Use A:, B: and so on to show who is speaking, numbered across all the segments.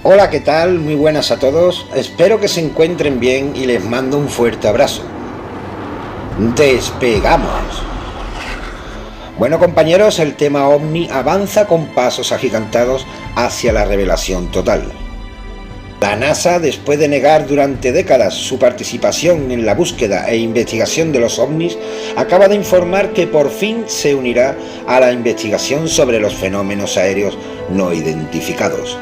A: Hola, ¿qué tal? Muy buenas a todos. Espero que se encuentren bien y les mando un fuerte abrazo. ¡Despegamos! Bueno, compañeros, el tema OVNI avanza con pasos agigantados hacia la revelación total. La NASA, después de negar durante décadas su participación en la búsqueda e investigación de los ovnis, acaba de informar que por fin se unirá a la investigación sobre los fenómenos aéreos no identificados.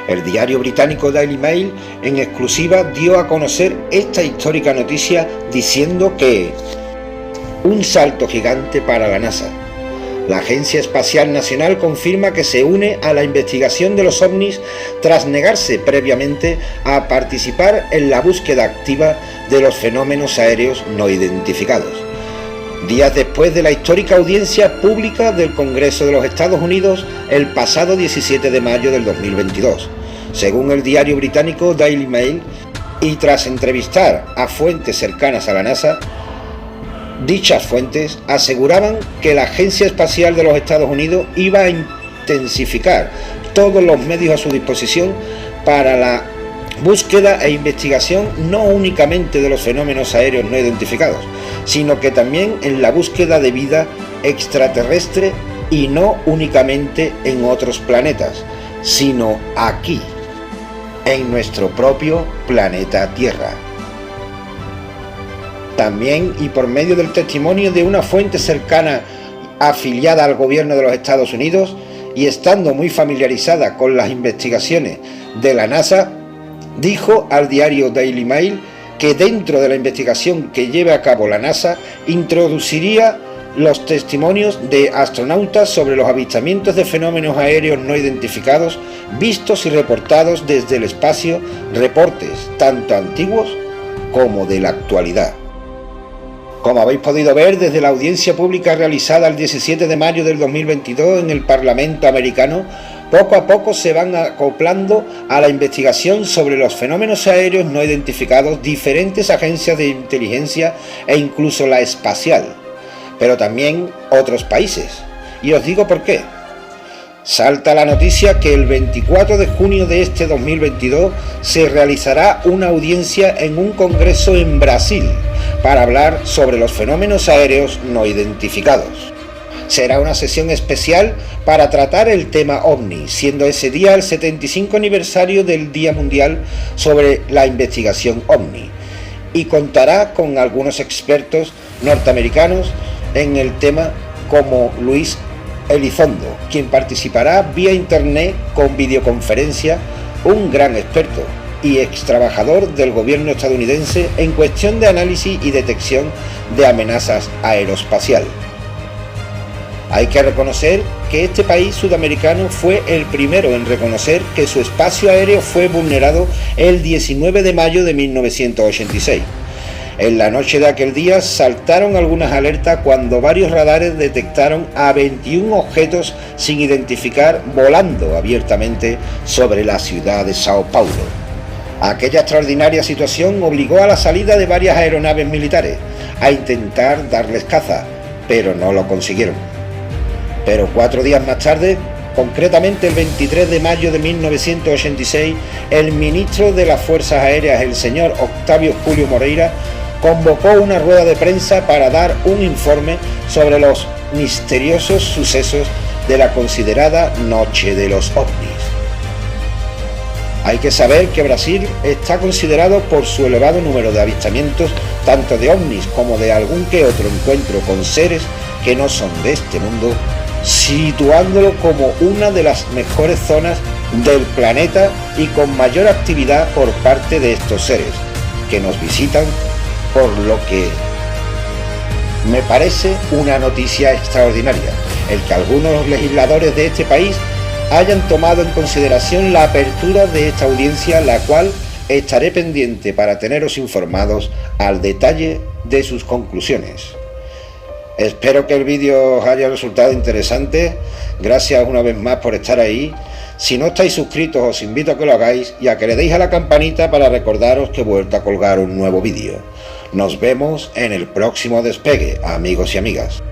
A: El diario británico Daily Mail en exclusiva dio a conocer esta histórica noticia diciendo que un salto gigante para la NASA. La Agencia Espacial Nacional confirma que se une a la investigación de los ovnis tras negarse previamente a participar en la búsqueda activa de los fenómenos aéreos no identificados. Días después de la histórica audiencia pública del Congreso de los Estados Unidos el pasado 17 de mayo del 2022, según el diario británico Daily Mail, y tras entrevistar a fuentes cercanas a la NASA, dichas fuentes aseguraban que la Agencia Espacial de los Estados Unidos iba a intensificar todos los medios a su disposición para la búsqueda e investigación no únicamente de los fenómenos aéreos no identificados, sino que también en la búsqueda de vida extraterrestre y no únicamente en otros planetas, sino aquí, en nuestro propio planeta Tierra. También, y por medio del testimonio de una fuente cercana afiliada al gobierno de los Estados Unidos y estando muy familiarizada con las investigaciones de la NASA, dijo al diario Daily Mail que dentro de la investigación que lleve a cabo la NASA introduciría los testimonios de astronautas sobre los avistamientos de fenómenos aéreos no identificados vistos y reportados desde el espacio, reportes tanto antiguos como de la actualidad. Como habéis podido ver desde la audiencia pública realizada el 17 de mayo del 2022 en el Parlamento americano, poco a poco se van acoplando a la investigación sobre los fenómenos aéreos no identificados diferentes agencias de inteligencia e incluso la espacial, pero también otros países. Y os digo por qué. Salta la noticia que el 24 de junio de este 2022 se realizará una audiencia en un congreso en Brasil para hablar sobre los fenómenos aéreos no identificados. Será una sesión especial para tratar el tema OVNI, siendo ese día el 75 aniversario del Día Mundial sobre la Investigación OVNI, y contará con algunos expertos norteamericanos en el tema como Luis Elizondo, quien participará vía internet con videoconferencia, un gran experto y ex trabajador del gobierno estadounidense en cuestión de análisis y detección de amenazas aeroespaciales. Hay que reconocer que este país sudamericano fue el primero en reconocer que su espacio aéreo fue vulnerado el 19 de mayo de 1986. En la noche de aquel día saltaron algunas alertas cuando varios radares detectaron a 21 objetos sin identificar volando abiertamente sobre la ciudad de Sao Paulo. Aquella extraordinaria situación obligó a la salida de varias aeronaves militares a intentar darles caza, pero no lo consiguieron. Pero 4 días más tarde, concretamente el 23 de mayo de 1986, el ministro de las Fuerzas Aéreas, el señor Octavio Julio Moreira, convocó una rueda de prensa para dar un informe sobre los misteriosos sucesos de la considerada Noche de los OVNIs. Hay que saber que Brasil está considerado por su elevado número de avistamientos tanto de ovnis como de algún que otro encuentro con seres que no son de este mundo, situándolo como una de las mejores zonas del planeta y con mayor actividad por parte de estos seres que nos visitan, por lo que me parece una noticia extraordinaria el que algunos legisladores de este país hayan tomado en consideración la apertura de esta audiencia, la cual estaré pendiente para teneros informados al detalle de sus conclusiones. Espero que el vídeo os haya resultado interesante. Gracias una vez más por estar ahí. Si no estáis suscritos, os invito a que lo hagáis y a que le deis a la campanita para recordaros que he vuelto a colgar un nuevo vídeo. Nos vemos en el próximo despegue, amigos y amigas.